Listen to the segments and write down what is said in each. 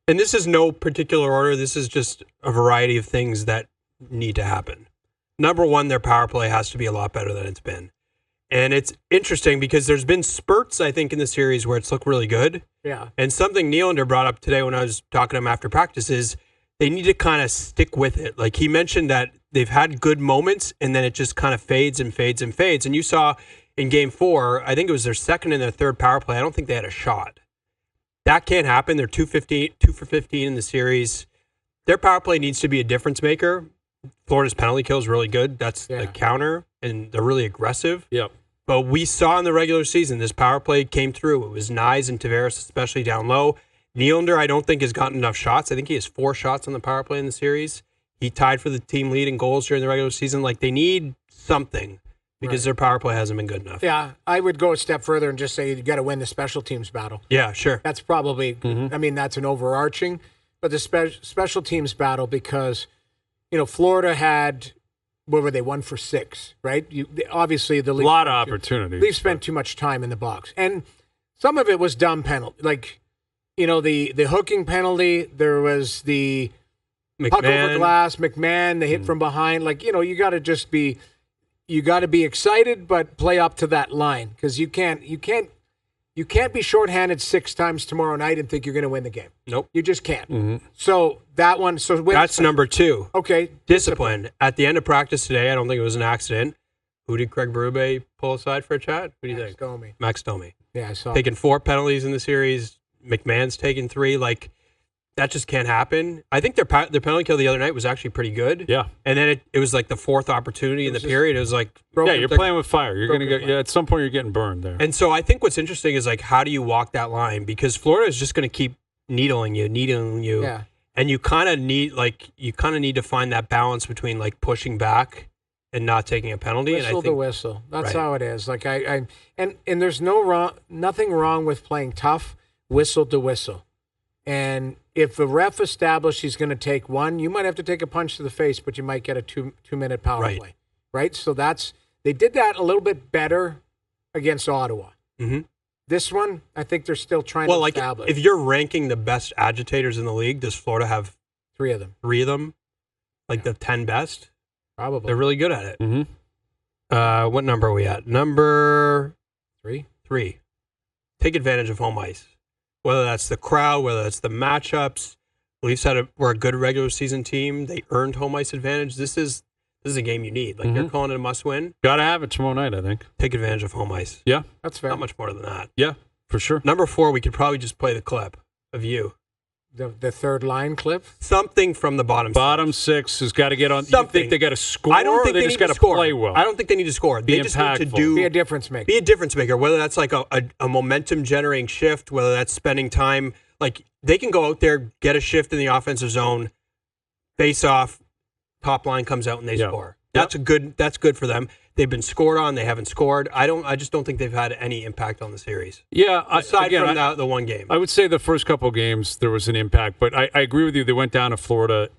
And this is no particular order. This is just a variety of things that need to happen. Number one, their power play has to be a lot better than it's been. And it's interesting because there's been spurts, I think, in the series where it's looked really good. Yeah. And something Nylander brought up today when I was talking to him after practice is they need to kind of stick with it. Like he mentioned that they've had good moments and then it just kind of fades and fades and fades. And you saw in game 4, I think it was their second and their third power play. I don't think they had a shot. That can't happen. They're 2 for 15 in the series. Their power play needs to be a difference maker. Florida's penalty kill is really good. That's the counter, and they're really aggressive. Yep. But we saw in the regular season, this power play came through. It was Nyes and Tavares, especially down low. Nylander, I don't think, has gotten enough shots. I think he has 4 shots on the power play in the series. He tied for the team lead in goals during the regular season. Like, they need something because their power play hasn't been good enough. Yeah, I would go a step further and just say you got to win the special teams battle. Yeah, sure. That's probably, I mean, that's an overarching, but the special teams battle because, you know, Florida had, what were they, 1 for 6, right? Obviously, the Leafs. A lot of opportunities. Leafs spent too much time in the box. And some of it was dumb penalty. Like, you know, the hooking penalty, there was the puck over glass, McMahon, the hit from behind. Like, you know, you got to just be, you got to be excited, but play up to that line because you can't be shorthanded 6 times tomorrow night and think you're going to win the game. Nope. You just can't. So that one, that's number 2. Okay. Discipline. At the end of practice today, I don't think it was an accident. Who did Craig Berube pull aside for a chat? Who do you think? Max Domi. Yeah, I saw. Taking 4 penalties in the series. McMahon's taken 3. Like, that just can't happen. I think their penalty kill the other night was actually pretty good. Yeah. And then it was like the 4th opportunity in the period. It was like... you're playing with fire. You're going to get... Yeah, at some point, you're getting burned there. And so I think what's interesting is, like, how do you walk that line? Because Florida is just going to keep needling you. Yeah. And you kind of need to find that balance between, like, pushing back and not taking a penalty. Whistle to whistle. That's how it is. Like, and there's nothing wrong with playing tough, whistle to whistle. And if the ref established he's going to take 1, you might have to take a punch to the face, but you might get a 2-minute power play, right? So they did that a little bit better against Ottawa. Mm-hmm. This one, I think they're still trying to establish. If you're ranking the best agitators in the league, does Florida have 3 of them? 3 of them, like the 10 best? Probably. They're really good at it. Mm-hmm. What number are we at? Number 3. Take advantage of home ice. Whether that's the crowd, whether that's the matchups. Leafs were a good regular season team. They earned home ice advantage. This is a game you need. Like, they're calling it a must-win. Got to have it tomorrow night, I think. Take advantage of home ice. Yeah. That's fair. Not much more than that. Yeah, for sure. Number 4, we could probably just play the clip of you. The third line clip? Something from the bottom 6. Bottom 6 has got to get on. Something. You think they got to score? I don't think they just got to play well. I don't think they need to score. They just need to be a difference maker. Be a difference maker, whether that's like a momentum-generating shift, whether that's spending time. Like, they can go out there, get a shift in the offensive zone, face off, top line comes out, and they score. That's good for them. They've been scored on. They haven't scored. I just don't think they've had any impact on the series. Yeah, aside from the one game. I would say the first couple of games there was an impact, but I agree with you. They went down to Florida.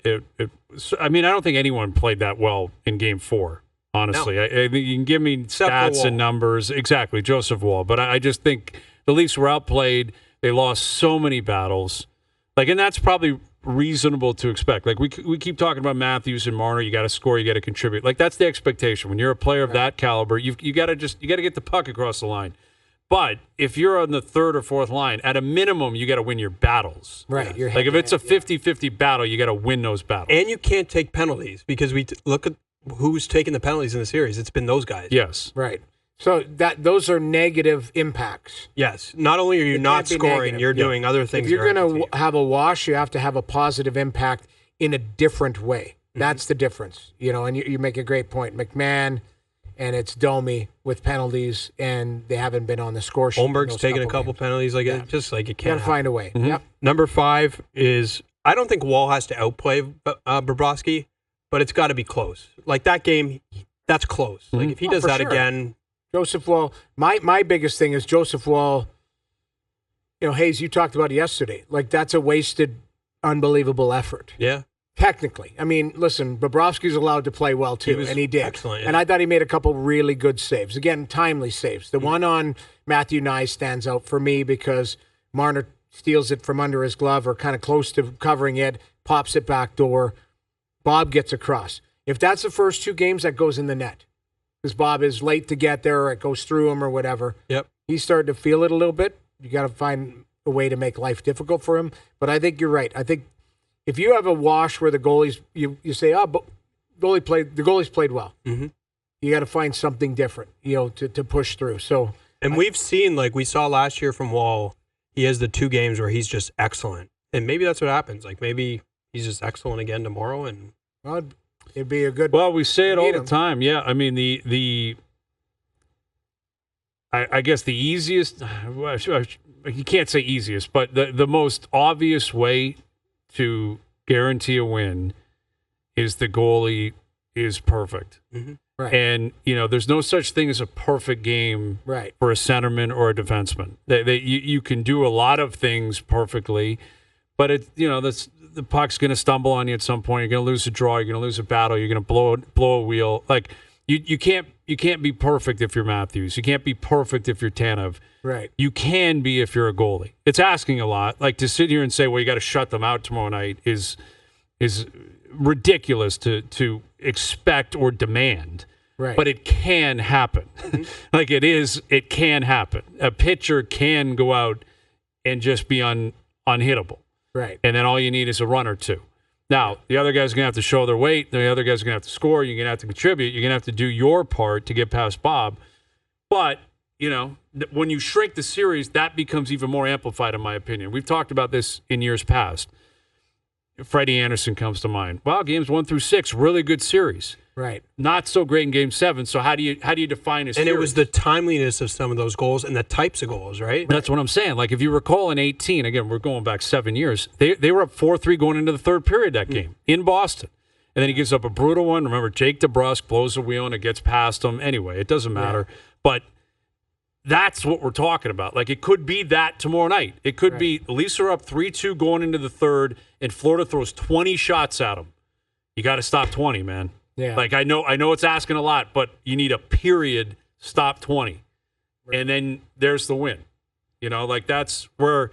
I mean, I don't think anyone played that well in Game 4. Honestly, No. You can give me stats and numbers. Exactly, Joseph Wall. But I just think the Leafs were outplayed. They lost so many battles. Like, and that's probably reasonable to expect. Like, we keep talking about Matthews and Marner. You got to score. You got to contribute. Like, that's the expectation when you're a player of that caliber. You got to get the puck across the line. But if you're on the 3rd or 4th line, at a minimum, you got to win your battles. Right. Yeah. Like, if it's a 50-50 battle, you got to win those battles. And you can't take penalties because look at who's taking the penalties in the series. It's been those guys. Yes. Right. So those are negative impacts. Yes. Not only are you not scoring, you're doing other things. If you're going to have a wash, you have to have a positive impact in a different way. That's the difference. You know, and you make a great point. McMahon and it's Domi with penalties, and they haven't been on the score sheet. Holmberg's taken a couple penalties. Like, it just like it can't. Got to find a way. Mm-hmm. Yep. Number 5 is, I don't think Wall has to outplay Bobrovsky, but it's got to be close. Like, that game, that's close. Like, if he does that again. Joseph Wall, my biggest thing is Joseph Wall, you know, Hayes, you talked about it yesterday. Like, that's a wasted, unbelievable effort. Yeah. Technically. I mean, listen, Bobrovsky's allowed to play well, too, and he did. Excellent. Yeah. And I thought he made a couple really good saves. Again, timely saves. The one on Matthew Nye stands out for me because Marner steals it from under his glove or kind of close to covering it, pops it back door. Bob gets across. If that's the first 2 games, that goes in the net. Because Bob is late to get there or it goes through him or whatever. Yep. He's starting to feel it a little bit. You got to find a way to make life difficult for him. But I think you're right. I think if you have a wash where the goalies, you say, the goalies played well. Mm-hmm. You got to find something different, to push through. So, and we've seen, like we saw last year from Wall, he has the 2 games where he's just excellent. And maybe that's what happens. Like maybe he's just excellent again tomorrow. And well, it'd be a good. Well, we say it all the time. Yeah, I mean I guess the easiest. You can't say easiest, but the most obvious way to guarantee a win is the goalie is perfect. Mm-hmm. Right. And, there's no such thing as a perfect game for a centerman or a defenseman. You can do a lot of things perfectly, but the puck's going to stumble on you at some point. You're going to lose a draw. You're going to lose a battle. You're going to blow a wheel. Like you can't be perfect if you're Matthews. You can't be perfect if you're Tanev. Right. You can be if you're a goalie. It's asking a lot. Like to sit here and say, well, you got to shut them out tomorrow night is ridiculous to expect or demand. Right. But it can happen. Mm-hmm. It can happen. A pitcher can go out and just be unhittable. Right. And then all you need is a run or 2. Now, the other guy's going to have to show their weight. The other guy's going to have to score. You're going to have to contribute. You're going to have to do your part to get past Bob. But, when you shrink the series, that becomes even more amplified, in my opinion. We've talked about this in years past. Freddie Anderson comes to mind. Well, games 1 through 6, really good series. Right. Not so great in Game 7. So how do you define a series? And it was the timeliness of some of those goals and the types of goals, right? That's what I'm saying. Like if you recall in 18, again, we're going back 7 years. They were up 4-3 going into the 3rd period that game in Boston. And then he gives up a brutal one. Remember, Jake DeBrusk blows a wheel and it gets past him. Anyway, it doesn't matter. Yeah. But that's what we're talking about. Like it could be that tomorrow night. It could be the Leafs are up 3-2 going into the 3rd, and Florida throws 20 shots at them. You got to stop 20, man. Yeah. Like I know it's asking a lot, but you need a period stop 20. Right. And then there's the win. Like that's where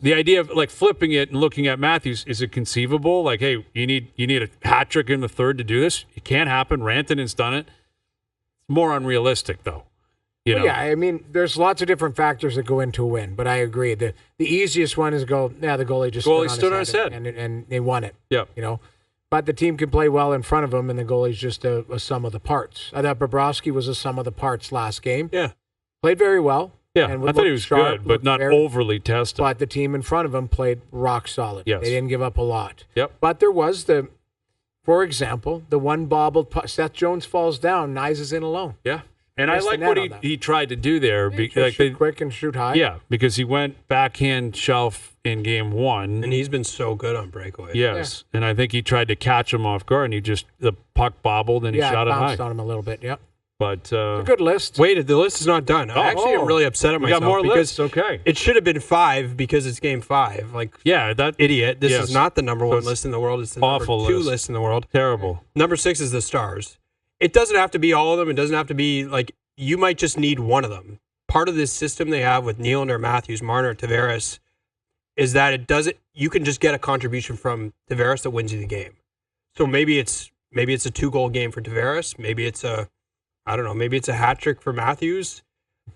the idea of like flipping it and looking at Matthews, is it conceivable? Like, hey, you need a hat trick in the 3rd to do this? It can't happen. Rantanen's done it. It's more unrealistic though. Yeah, I mean, there's lots of different factors that go into a win, but I agree. The easiest one is the goalie stood on his head. And they won it. Yeah. But the team can play well in front of him, and the goalie's just a sum of the parts. I thought Bobrovsky was a sum of the parts last game. Yeah. Played very well. Yeah, I thought he was good, but not overly tested. But the team in front of him played rock solid. Yes. They didn't give up a lot. Yep. But there was for example, the one bobbled puck. Seth Jones falls down, Nyes is in alone. Yeah. And I like what he tried to do there. Shoot quick and shoot high. Yeah, because he went backhand shelf in Game 1. And he's been so good on breakaways. Yes. Yeah. And I think he tried to catch him off guard, and the puck bobbled, and he shot it high. Yeah, bounced on him a little bit, yep. But it's a good list. Wait, the list is not done. I actually am really upset at myself. We got more because lists, okay. It should have been 5 because it's Game 5. Like, that idiot. This is not the number 1 list in the world. It's the awful number 2 list in the world. Terrible. Number 6 is the Stars. It doesn't have to be all of them. It doesn't have to be like... You might just need one of them. Part of this system they have with Nylander, Matthews, Marner, Tavares is that you can just get a contribution from Tavares that wins you the game. So maybe it's a 2-goal game for Tavares. Maybe it's a hat trick for Matthews.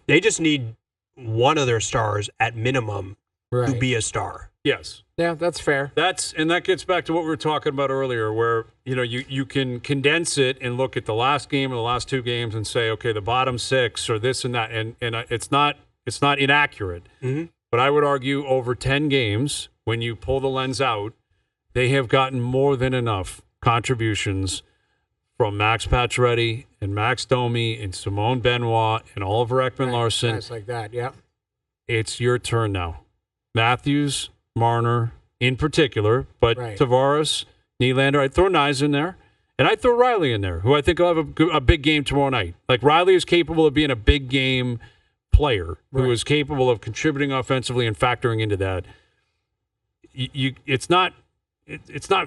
They just need one of their stars at minimum to be a star. Yes. Yeah, that's fair. And that gets back to what we were talking about earlier, where you can condense it and look at the last game and the last 2 games and say, okay, the bottom 6 or this and that, and it's not inaccurate. Mm-hmm. But I would argue over 10 games, when you pull the lens out, they have gotten more than enough contributions from Max Pacioretty and Max Domi and Simone Benoit and Oliver Ekman-Larsson. Guys like that, yeah. It's your turn now. Matthews, Marner in particular, but Tavares, Nylander, I'd throw Nyes in there, and I'd throw Riley in there, who I think will have a big game tomorrow night. Like Riley is capable of being a big game player who is capable of contributing offensively and factoring into that. It's not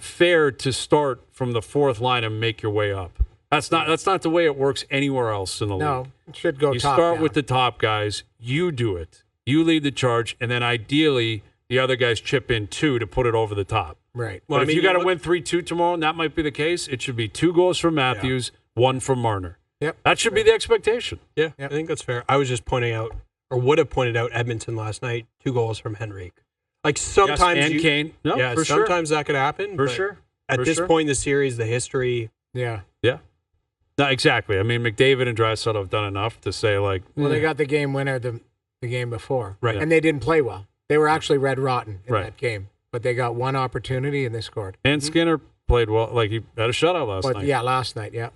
fair to start from the 4th line and make your way up. That's not the way it works anywhere else in the league. No, it should go You top start down. with the top guys. You do it. You lead the charge, and then ideally the other guys chip in 2 to put it over the top. Right. Well, if you got to win 3-2 tomorrow, and that might be the case, it should be 2 goals from Matthews, 1 from Marner. Yep. That should be the expectation. Yeah, I think that's fair. I was just pointing out, or would have pointed out Edmonton last night, 2 goals from Henrique. Like sometimes and Kane. No, yeah, for sometimes that could happen. For sure. At this point in the series, the history. Yeah. Yeah. No, exactly. I mean, McDavid and Draisaitl have done enough to say, like, well, they got the game winner the game before, right? And they didn't play well. They were actually red rotten in right. that game, but they got one opportunity and they scored. And Skinner played well. Like, he had a shutout last night. Yeah, last night. Yeah.